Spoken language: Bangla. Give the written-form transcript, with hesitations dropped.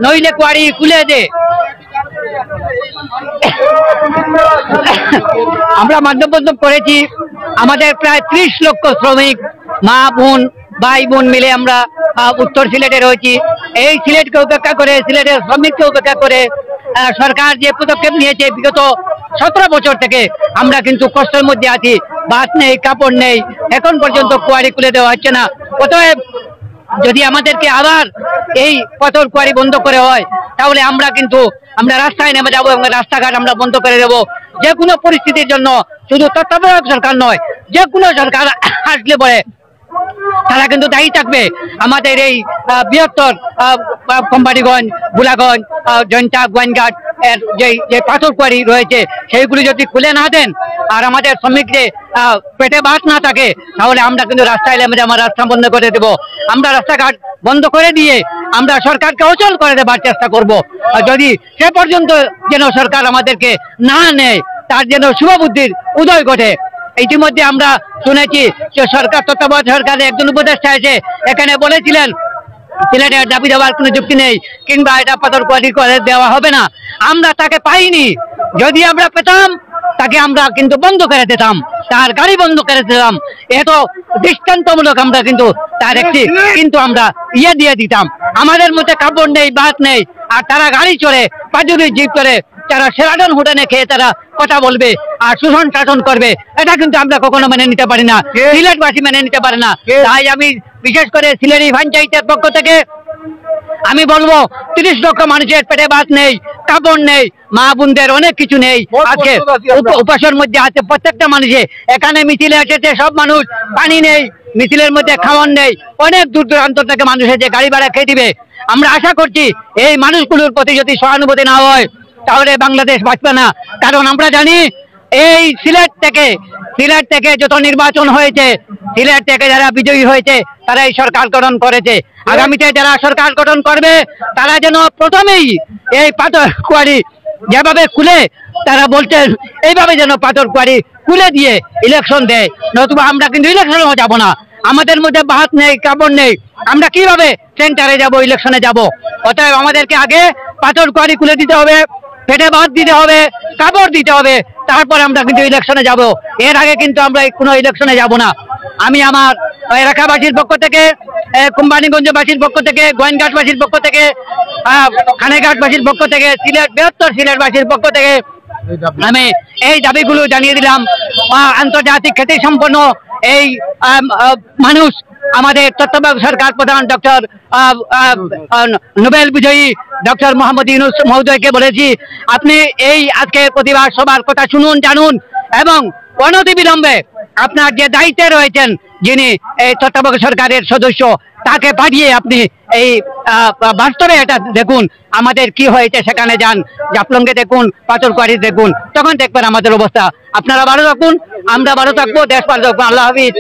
নইলে কোয়ারি খুলে দে। আমরা মানববন্ধন করেছি, আমাদের প্রায় 30 লক্ষ শ্রমিক মা বোন ভাই বোন মিলে আমরা উত্তর সিলেটে রয়েছি। এই সিলেটকে উপেক্ষা করে, সিলেটের শ্রমিককে উপেক্ষা করে সরকার যে পদক্ষেপ নিয়েছে, বিগত 17 বছর থেকে আমরা কিন্তু কষ্টের মধ্যে আছি। ভাত নেই, কাপড় নেই, এখন পর্যন্ত কোয়ারি খুলে দেওয়া হচ্ছে না। অতএব যদি আমাদেরকে আবার এই পাথর কোয়ারি বন্ধ করে হয়, তাহলে আমরা রাস্তায় নেমে যাবো এবং রাস্তাঘাট আমরা বন্ধ করে দেবো। যে কোনো পরিস্থিতির জন্য, শুধু তত্ত্বাবধায়ক সরকার নয়, যে কোনো সরকার আসলে পরে তারা কিন্তু দায়ী থাকবে। আমাদের এই বৃহত্তর কোম্পানিগঞ্জ, বুলাগঞ্জ, জয়ন্তা, গোয়েনঘাট এর যে পাথর কোয়ারি রয়েছে, সেইগুলি যদি খুলে না দেন আর আমাদের শ্রমিকদের পেটে ভাত না থাকে, তাহলে আমরা কিন্তু রাস্তায় নেমে আমার রাস্তা বন্ধ করে দেবো। আমরা রাস্তাঘাট বন্ধ করে দিয়ে আমরা সরকারকে অচল করে দেবার চেষ্টা করব। যদি সে পর্যন্ত যেন সরকার আমাদেরকে না নেয়, তার যেন শুভবুদ্ধির উদয় ঘটে। ইতিমধ্যে আমরা শুনেছি যে সরকার, তত্ত্বাবধায়ক সরকারের একজন উপদেষ্টা এসে এখানে বলেছিলেন সিলেটের দাবি দেওয়ার কোনো যুক্তি নেই, কিংবা এটা পাথর কোয়ারি করে দেওয়া হবে না। আমরা তাকে পাইনি। যদি আমরা পেতাম, তাকে আমরা কিন্তু বন্ধ করে দিতাম, তার গাড়ি বন্ধ করে দিতাম। এত দৃষ্টান্তমূলক আমরা কিন্তু তার একটি আমরা দিয়ে দিতাম। আমাদের মধ্যে কাপড় নেই, ভাত নেই, আর তারা গাড়ি চড়ে, পাঁচুরি জিপ করে, তারা সেরাটন হোটেলে খেয়ে তারা কথা বলবে আর শোষণ শাসন করবে, এটা কিন্তু আমরা কখনো মেনে নিতে পারি না। সিলেটবাসী মেনে নিতে পারে না। তাই আমি বিশেষ করে সিলেটি পঞ্চায়েতের পক্ষ থেকে আমি বলবো, 30 লক্ষ মানুষের পেটে ভাত নেই, কাপড় নেই, মা বোনদের অনেক কিছু নেই। আজকে উপাসের মধ্যে আছে প্রত্যেকটা মানুষে। এখানে মিছিলে এসেছে সব মানুষ, পানি নেই, মিছিলের মধ্যে খাওয়ার নেই, অনেক দূর দূরান্ত থেকে মানুষ এসে গাড়ি ভাড়া খেয়ে দিবে। আমরা আশা করছি এই মানুষগুলোর প্রতি যদি সহানুভূতি না হয়, তাহলে বাংলাদেশ বাঁচবে না। কারণ আমরা জানি এই সিলেট থেকে যত নির্বাচন হয়েছে, সিলেট থেকে যারা বিজয়ী হয়েছে, তারা এই সরকার গঠন করেছে। আগামীতে যারা সরকার গঠন করবে, তারা যেন প্রথমেই এই পাথর কোয়ারি যেভাবে খুলে, তারা বলছেন এইভাবে যেন পাথর কোয়ারি খুলে দিয়ে ইলেকশন দেয়, নতুবা আমরা কিন্তু ইলেকশনেও যাব না। আমাদের মধ্যে ভাত নেই, কাপড় নেই, আমরা কিভাবে সেন্টারে যাব, ইলেকশনে যাব? অতএব আমাদেরকে আগে পাথর কোয়ারি খুলে দিতে হবে, পেটে ভাত দিতে হবে, কাপড় দিতে হবে, তারপর আমরা কিন্তু ইলেকশনে যাব। এর আগে কিন্তু আমরা কোনো ইলেকশনে যাব না। আমি আমার এলাকাবাসীর পক্ষ থেকে, কোম্পানিগঞ্জবাসীর পক্ষ থেকে, গোয়েনঘাটবাসীর পক্ষ থেকে, খানেঘাটবাসীর পক্ষ থেকে, বৃহত্তর সিলেটবাসীর পক্ষ থেকে আমি এই দাবিগুলো জানিয়ে দিলাম। আন্তর্জাতিক খ্যাতি সম্পন্ন এই মানুষ, আমাদের তত্ত্বাবধায়ক সরকার প্রধান ডক্টর নোবেল বিজয়ী ডক্টর মোহাম্মদ ইউনূস মহোদয়কে বলেছি, আপনি এই আজকের প্রতিবাদ সবার কথা শুনুন, জানুন, এবং অনতিবিলম্বে আপনার যে দায়িত্বে রয়েছেন, যিনি এই তত্ত্বাবধায়ক সরকারের সদস্য, তাকে পাঠিয়ে আপনি এই বাস্তবে এটা দেখুন আমাদের কি হয়েছে। সেখানে যান, জাফলংকে দেখুন, পাথর কোয়ারি দেখুন, তখন দেখবেন আমাদের অবস্থা। আপনারা ভালো থাকুন, আমরা ভালো থাকবো, দেশ ভালো থাকবো। আল্লাহ হাফিজ।